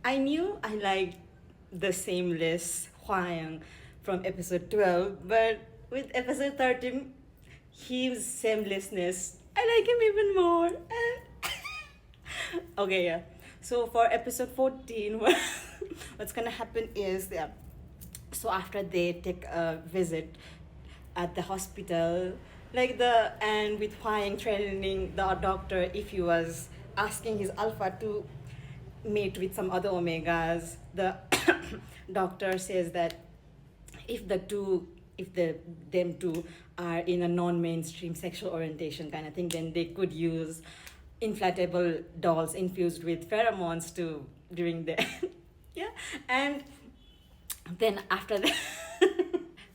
I knew I liked the shameless Hwayang from episode 12, but with episode 13, his shamelessness, I like him even more. Okay, yeah. So for episode 14, what's gonna happen is, yeah, so after they take a visit at the hospital, and with Hwang training the doctor if he was asking his alpha to mate with some other omegas, the doctor says that if the two if them two are in a non-mainstream sexual orientation kind of thing, then they could use inflatable dolls infused with pheromones to during the yeah. And then after that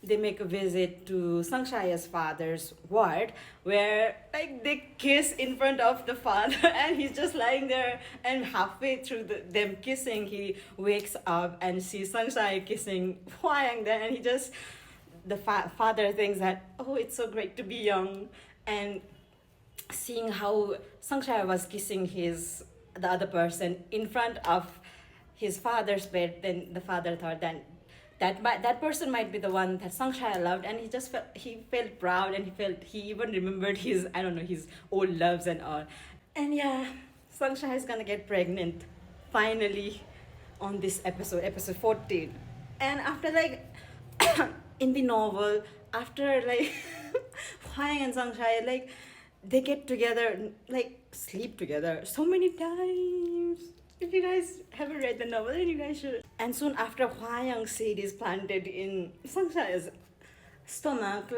they make a visit to Sangshaya's father's ward, where like they kiss in front of the father and he's just lying there, and halfway through them kissing he wakes up and sees Sangshaya kissing Hwayang there, and he just the father thinks that, oh, it's so great to be young. And seeing how Sangshaya was kissing the other person in front of his father's bed, then the father thought that person might be the one that Sangshaya loved, and he felt proud, and he even remembered his, I don't know, his old loves and all. And yeah, Sangshaya is gonna get pregnant finally on this episode 14. And after in the novel, after Hwang and Sangshaya, they get together, sleep together so many times. If you guys haven't read the novel, then you guys should. And soon after Hwayang's seed is planted in Sangshaya's stomach,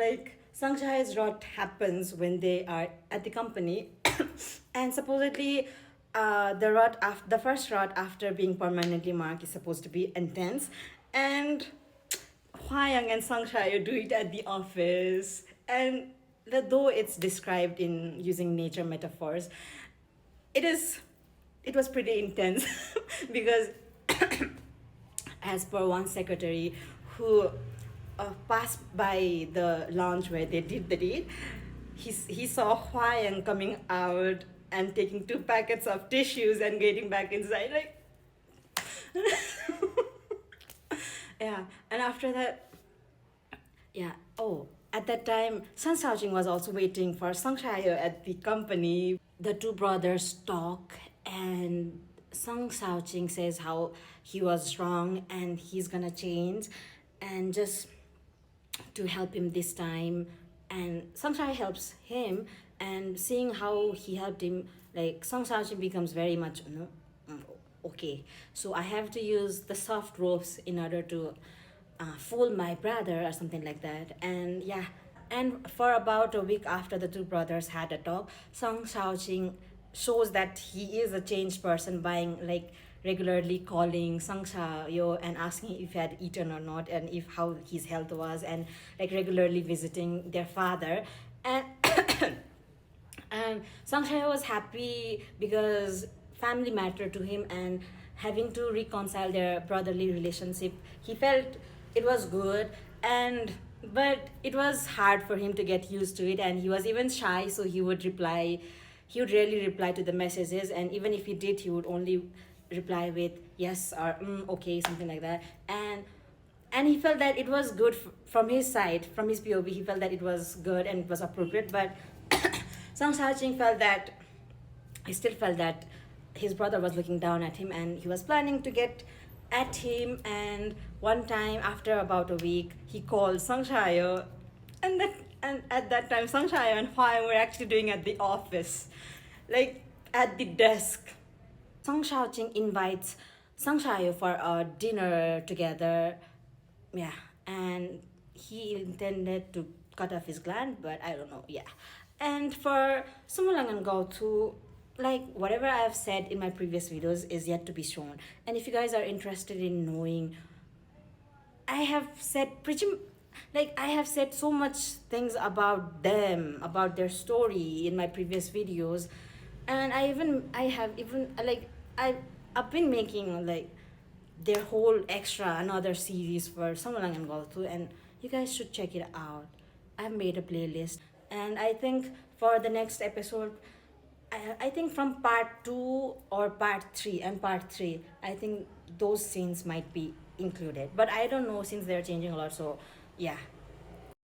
Sangshaya's rot happens when they are at the company. And supposedly the first rot after being permanently marked is supposed to be intense. And Hwayang and Sangshaya do it at the office. And though it's described in using nature metaphors, it was pretty intense because as per one secretary who passed by the lounge where they did the deed, he saw Hwayang coming out and taking 2 packets of tissues and getting back inside, yeah. And after that, yeah, oh, at that time, Sun Shaojing was also waiting for Sangshaya at the company. The two brothers talk, and Sung Shaojing says how he was wrong and he's gonna change, and just to help him this time. And Sangshaya helps him, and seeing how he helped him, Sung Shaojing becomes very much, okay, so I have to use the soft ropes in order to fool my brother or something like that. And yeah, and for about a week after the two brothers had a talk, Song Shaoqing shows that he is a changed person by regularly calling Sang Yo and asking if he had eaten or not, and if how his health was, and regularly visiting their father. And and Sang Yo was happy because family mattered to him, and having to reconcile their brotherly relationship, he felt it was good. And but it was hard for him to get used to it, and he was even shy, so he would rarely reply to the messages, and even if he did, he would only reply with yes or okay, something like that. And he felt that it was good from his side, from his POV. He felt that it was good and it was appropriate, but Sang Sa-ching he still felt that his brother was looking down at him, and he was planning to get at him. And one time, after about a week, he called Sang Shayo, and at that time, Sang Shayo and Hwai were actually doing at the office, at the desk. Sang Shaoqing invites Sang Shayo for a dinner together, yeah, and he intended to cut off his gland, but I don't know, yeah. And for Sumulang and Gautu, whatever I have said in my previous videos is yet to be shown. And if you guys are interested in knowing, I have said so much things about them, about their story in my previous videos. And I've been making their whole extra another series for Sumulang and Gautu, and you guys should check it out. I've made a playlist, and I think for the next episode, I think from part 2 or part 3, I think those scenes might be included. But I don't know, since they're changing a lot, so yeah,